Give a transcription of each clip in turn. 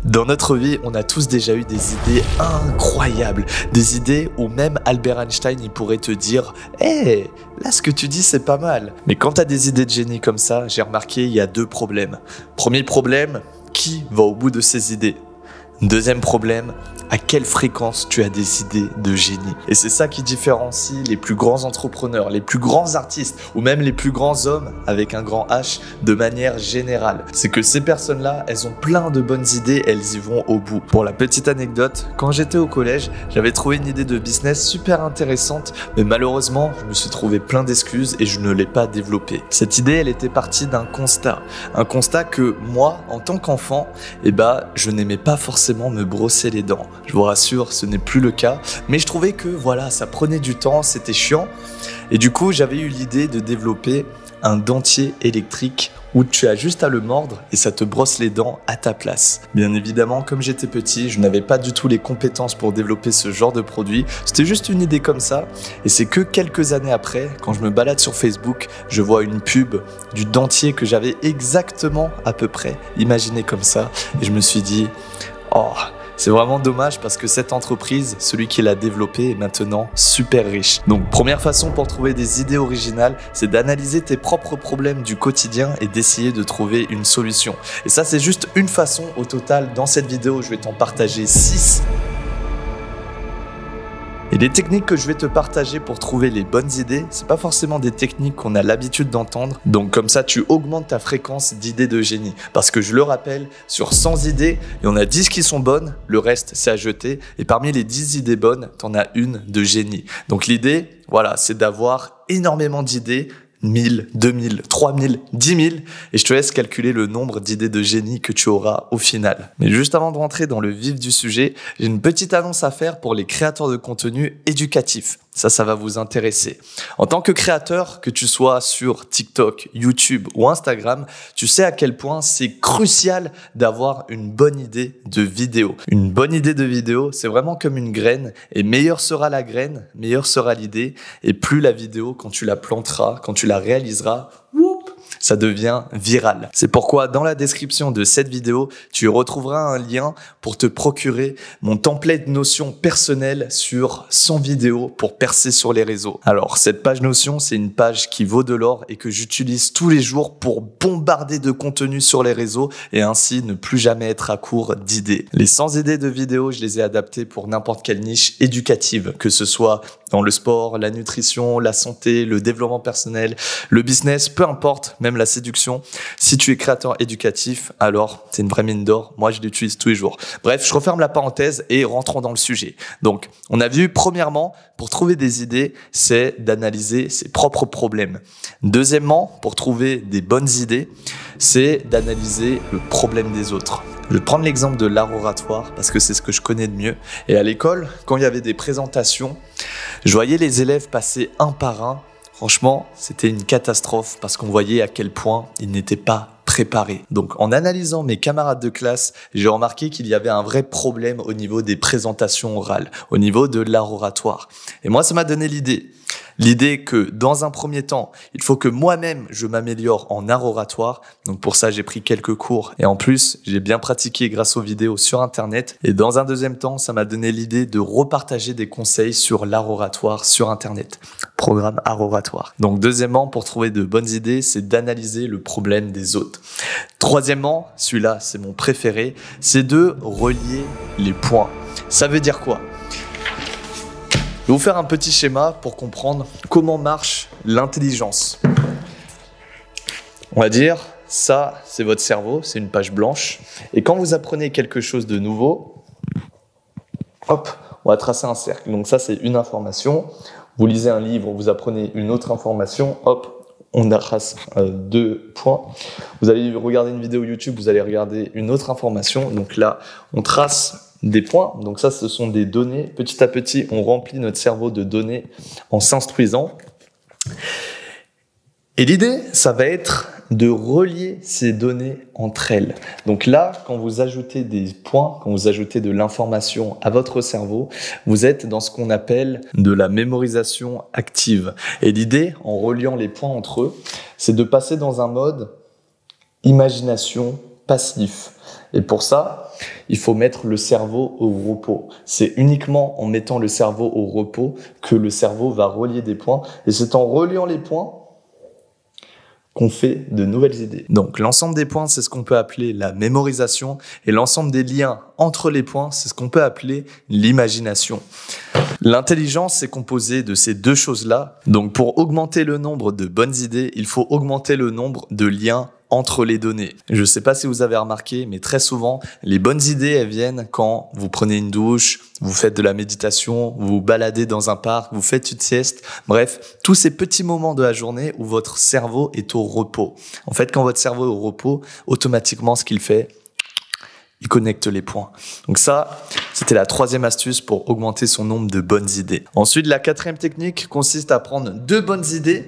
Dans notre vie, on a tous déjà eu des idées incroyables, des idées où même Albert Einstein il pourrait te dire « Hey, là ce que tu dis c'est pas mal ». Mais quand tu as des idées de génie comme ça, j'ai remarqué il y a deux problèmes. Premier problème, qui va au bout de ses idées ? Deuxième problème, à quelle fréquence tu as des idées de génie. Et c'est ça qui différencie les plus grands entrepreneurs, les plus grands artistes ou même les plus grands hommes avec un grand H de manière générale. C'est que ces personnes-là, elles ont plein de bonnes idées, elles y vont au bout. Pour la petite anecdote, quand j'étais au collège, j'avais trouvé une idée de business super intéressante, mais malheureusement, je me suis trouvé plein d'excuses et je ne l'ai pas développée. Cette idée, elle était partie d'un constat. Un constat que moi, en tant qu'enfant, je n'aimais pas forcément me brosser les dents. Je vous rassure, ce n'est plus le cas, mais je trouvais que voilà, ça prenait du temps, c'était chiant. Et du coup, j'avais eu l'idée de développer un dentier électrique où tu as juste à le mordre et ça te brosse les dents à ta place. Bien évidemment, comme j'étais petit, je n'avais pas du tout les compétences pour développer ce genre de produit. C'était juste une idée comme ça. Et c'est que quelques années après, quand je me balade sur Facebook, je vois une pub du dentier que j'avais exactement à peu près imaginé comme ça. Et je me suis dit, oh, c'est vraiment dommage parce que cette entreprise, celui qui l'a développée est maintenant super riche. Donc première façon pour trouver des idées originales, c'est d'analyser tes propres problèmes du quotidien et d'essayer de trouver une solution. Et ça c'est juste une façon. Au total, dans cette vidéo, je vais t'en partager 6. Et les techniques que je vais te partager pour trouver les bonnes idées, c'est pas forcément des techniques qu'on a l'habitude d'entendre. Donc comme ça, tu augmentes ta fréquence d'idées de génie. Parce que je le rappelle, sur 100 idées, il y en a 10 qui sont bonnes, le reste c'est à jeter. Et parmi les 10 idées bonnes, t'en as une de génie. Donc l'idée, voilà, c'est d'avoir énormément d'idées, 1000, 2000, 3000, 10 000 et je te laisse calculer le nombre d'idées de génie que tu auras au final. Mais juste avant de rentrer dans le vif du sujet, j'ai une petite annonce à faire pour les créateurs de contenu éducatifs. Ça va vous intéresser. En tant que créateur, que tu sois sur TikTok, YouTube ou Instagram, tu sais à quel point c'est crucial d'avoir une bonne idée de vidéo. Une bonne idée de vidéo, c'est vraiment comme une graine et meilleure sera la graine, meilleure sera l'idée et plus la vidéo, quand tu la planteras, quand tu la réaliseras, ça devient viral. C'est pourquoi dans la description de cette vidéo, tu retrouveras un lien pour te procurer mon template Notion personnel sur 100 vidéos pour percer sur les réseaux. Alors, cette page Notion, c'est une page qui vaut de l'or et que j'utilise tous les jours pour bombarder de contenu sur les réseaux et ainsi ne plus jamais être à court d'idées. Les 100 idées de vidéos, je les ai adaptées pour n'importe quelle niche éducative, que ce soit dans le sport, la nutrition, la santé, le développement personnel, le business, peu importe, même la séduction. Si tu es créateur éducatif, alors c'est une vraie mine d'or. Moi, je l'utilise tous les jours. Bref, je referme la parenthèse et rentrons dans le sujet. Donc, on a vu, premièrement, pour trouver des idées, c'est d'analyser ses propres problèmes. Deuxièmement, pour trouver des bonnes idées, c'est d'analyser le problème des autres. Je vais prendre l'exemple de l'art oratoire parce que c'est ce que je connais de mieux. Et à l'école, quand il y avait des présentations, je voyais les élèves passer un par un. Franchement, c'était une catastrophe parce qu'on voyait à quel point ils n'étaient pas préparés. Donc, en analysant mes camarades de classe, j'ai remarqué qu'il y avait un vrai problème au niveau des présentations orales, au niveau de l'art oratoire. Et moi, ça m'a donné l'idée. L'idée que dans un premier temps, il faut que moi-même je m'améliore en art oratoire. Donc pour ça, j'ai pris quelques cours et en plus, j'ai bien pratiqué grâce aux vidéos sur Internet. Et dans un deuxième temps, ça m'a donné l'idée de repartager des conseils sur l'art oratoire sur Internet. Programme art oratoire. Donc deuxièmement, pour trouver de bonnes idées, c'est d'analyser le problème des autres. Troisièmement, celui-là, c'est mon préféré, c'est de relier les points. Ça veut dire quoi ? Je vais vous faire un petit schéma pour comprendre comment marche l'intelligence. On va dire, ça, c'est votre cerveau, c'est une page blanche. Et quand vous apprenez quelque chose de nouveau, hop, on va tracer un cercle. Donc ça, c'est une information. Vous lisez un livre, vous apprenez une autre information, hop, on trace 2 points. Vous allez regarder une vidéo YouTube, vous allez regarder une autre information. Donc là, on trace des points, donc ça ce sont des données. Petit à petit, on remplit notre cerveau de données en s'instruisant. Et l'idée, ça va être de relier ces données entre elles. Donc là, quand vous ajoutez des points, quand vous ajoutez de l'information à votre cerveau, vous êtes dans ce qu'on appelle de la mémorisation active. Et l'idée, en reliant les points entre eux, c'est de passer dans un mode imagination passif. Et pour ça, il faut mettre le cerveau au repos. C'est uniquement en mettant le cerveau au repos que le cerveau va relier des points. Et c'est en reliant les points qu'on fait de nouvelles idées. Donc l'ensemble des points, c'est ce qu'on peut appeler la mémorisation. Et l'ensemble des liens entre les points, c'est ce qu'on peut appeler l'imagination. L'intelligence est composée de ces deux choses-là. Donc pour augmenter le nombre de bonnes idées, il faut augmenter le nombre de liens entre les données. Je ne sais pas si vous avez remarqué, mais très souvent, les bonnes idées, elles viennent quand vous prenez une douche, vous faites de la méditation, vous vous baladez dans un parc, vous faites une sieste. Bref, tous ces petits moments de la journée où votre cerveau est au repos. En fait, quand votre cerveau est au repos, automatiquement, ce qu'il fait, il connecte les points. Donc ça, c'était la troisième astuce pour augmenter son nombre de bonnes idées. Ensuite, la quatrième technique consiste à prendre deux bonnes idées,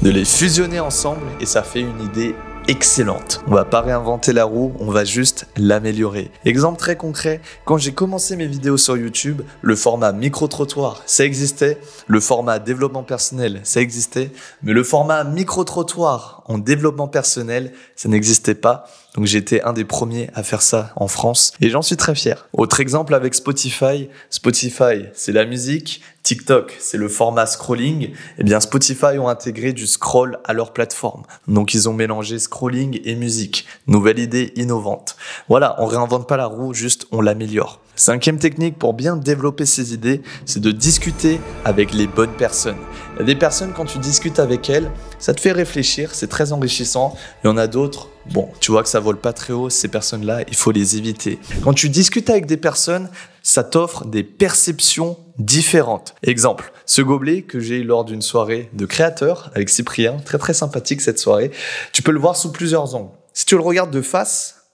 de les fusionner ensemble et ça fait une idée excellente. On va pas réinventer la roue, on va juste l'améliorer. Exemple très concret, quand j'ai commencé mes vidéos sur YouTube, le format micro-trottoir, ça existait. Le format développement personnel, ça existait. Mais le format micro-trottoir en développement personnel, ça n'existait pas. Donc j'ai été un des premiers à faire ça en France et j'en suis très fier. Autre exemple avec Spotify. Spotify, c'est la musique. TikTok, c'est le format scrolling. Eh bien, Spotify ont intégré du scroll à leur plateforme. Donc, ils ont mélangé scrolling et musique. Nouvelle idée innovante. Voilà, on réinvente pas la roue, juste on l'améliore. Cinquième technique pour bien développer ses idées, c'est de discuter avec les bonnes personnes. Il y a des personnes, quand tu discutes avec elles, ça te fait réfléchir, c'est très enrichissant. Il y en a d'autres, bon, tu vois que ça vole pas très haut, ces personnes-là, il faut les éviter. Quand tu discutes avec des personnes, ça t'offre des perceptions différentes. Exemple, ce gobelet que j'ai eu lors d'une soirée de créateurs avec Cyprien, très très sympathique cette soirée, tu peux le voir sous plusieurs angles. Si tu le regardes de face,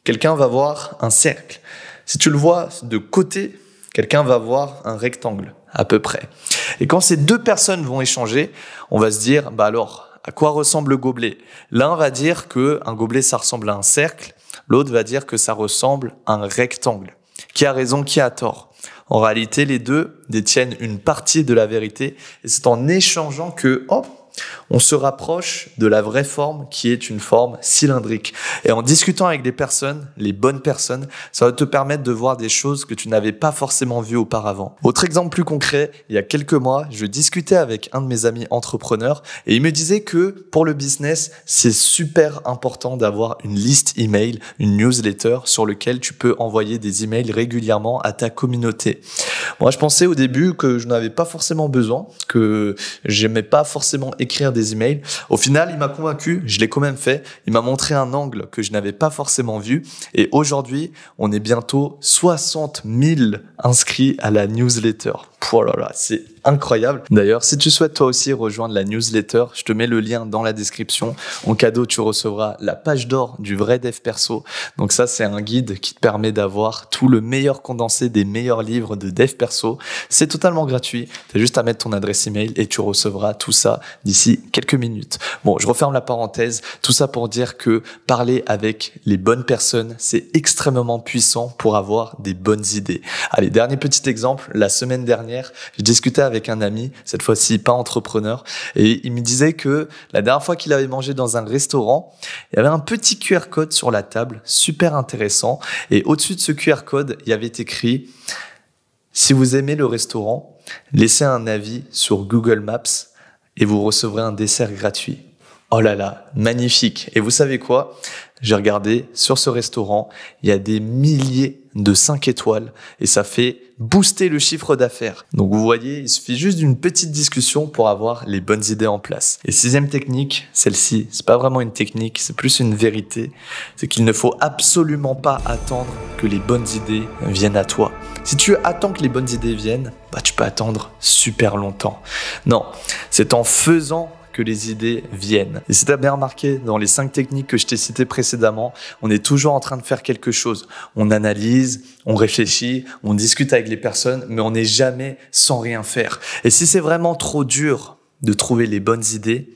quelqu'un va voir un cercle. Si tu le vois de côté, quelqu'un va voir un rectangle, à peu près. Et quand ces deux personnes vont échanger, on va se dire, bah alors, à quoi ressemble le gobelet? L'un va dire que un gobelet, ça ressemble à un cercle. L'autre va dire que ça ressemble à un rectangle. Qui a raison, qui a tort? En réalité, les deux détiennent une partie de la vérité. Et c'est en échangeant que, on se rapproche de la vraie forme qui est une forme cylindrique. Et en discutant avec des personnes, les bonnes personnes, ça va te permettre de voir des choses que tu n'avais pas forcément vues auparavant. Autre exemple plus concret, il y a quelques mois, je discutais avec un de mes amis entrepreneurs et il me disait que pour le business, c'est super important d'avoir une liste email, une newsletter sur laquelle tu peux envoyer des emails régulièrement à ta communauté. Moi, je pensais au début que je n'avais pas forcément besoin, que j'aimais pas forcément écrire des emails. Au final, il m'a convaincu, je l'ai quand même fait. Il m'a montré un angle que je n'avais pas forcément vu. Et aujourd'hui, on est bientôt 60 000 inscrits à la newsletter. Oh là là, c'est incroyable. D'ailleurs, si tu souhaites toi aussi rejoindre la newsletter, je te mets le lien dans la description. En cadeau, tu recevras la page d'or du vrai dev perso. Donc ça, c'est un guide qui te permet d'avoir tout le meilleur condensé des meilleurs livres de dev perso. C'est totalement gratuit. Tu as juste à mettre ton adresse email et tu recevras tout ça d'ici quelques minutes. Bon, je referme la parenthèse. Tout ça pour dire que parler avec les bonnes personnes, c'est extrêmement puissant pour avoir des bonnes idées. Allez, dernier petit exemple. La semaine dernière, je discutais avec un ami, cette fois-ci pas entrepreneur, et il me disait que la dernière fois qu'il avait mangé dans un restaurant, il y avait un petit QR code sur la table, super intéressant, et au-dessus de ce QR code, il y avait écrit « Si vous aimez le restaurant, laissez un avis sur Google Maps et vous recevrez un dessert gratuit. » Oh là là, magnifique. Et vous savez quoi? J'ai regardé sur ce restaurant, il y a des milliers de 5 étoiles et ça fait booster le chiffre d'affaires. Donc vous voyez, il suffit juste d'une petite discussion pour avoir les bonnes idées en place. Et sixième technique, celle-ci, c'est pas vraiment une technique, c'est plus une vérité, c'est qu'il ne faut absolument pas attendre que les bonnes idées viennent à toi. Si tu attends que les bonnes idées viennent, tu peux attendre super longtemps. Non, c'est en faisant que les idées viennent. Et si tu as bien remarqué, dans les 5 techniques que je t'ai citées précédemment, on est toujours en train de faire quelque chose. On analyse, on réfléchit, on discute avec les personnes, mais on n'est jamais sans rien faire. Et si c'est vraiment trop dur de trouver les bonnes idées,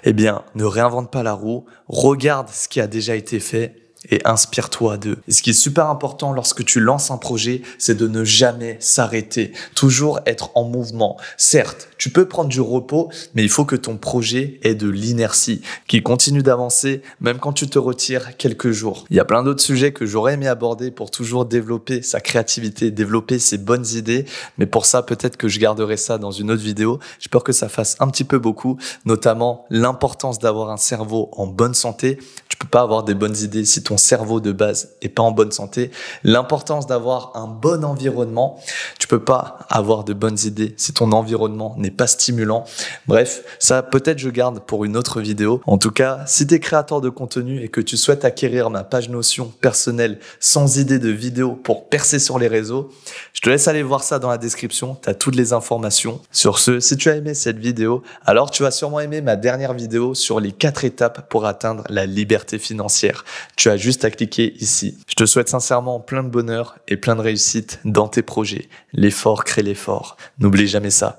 eh bien, ne réinvente pas la roue, regarde ce qui a déjà été fait et inspire-toi d'eux. Et ce qui est super important lorsque tu lances un projet, c'est de ne jamais s'arrêter, toujours être en mouvement. Certes, tu peux prendre du repos, mais il faut que ton projet ait de l'inertie, qu'il continue d'avancer même quand tu te retires quelques jours. Il y a plein d'autres sujets que j'aurais aimé aborder pour toujours développer sa créativité, développer ses bonnes idées, mais pour ça, peut-être que je garderai ça dans une autre vidéo. J'ai peur que ça fasse un petit peu beaucoup, notamment l'importance d'avoir un cerveau en bonne santé. Tu peux pas avoir des bonnes idées si ton cerveau de base est pas en bonne santé. L'importance d'avoir un bon environnement. Tu peux pas avoir de bonnes idées si ton environnement n'est pas stimulant. Bref, ça peut-être je garde pour une autre vidéo. En tout cas, si tu es créateur de contenu et que tu souhaites acquérir ma page Notion personnelle sans idée de vidéo pour percer sur les réseaux, je te laisse aller voir ça dans la description. Tu as toutes les informations. Sur ce, si tu as aimé cette vidéo, alors tu vas sûrement aimer ma dernière vidéo sur les 4 étapes pour atteindre la liberté financière. Tu as juste à cliquer ici. Je te souhaite sincèrement plein de bonheur et plein de réussite dans tes projets. L'effort crée l'effort. N'oublie jamais ça.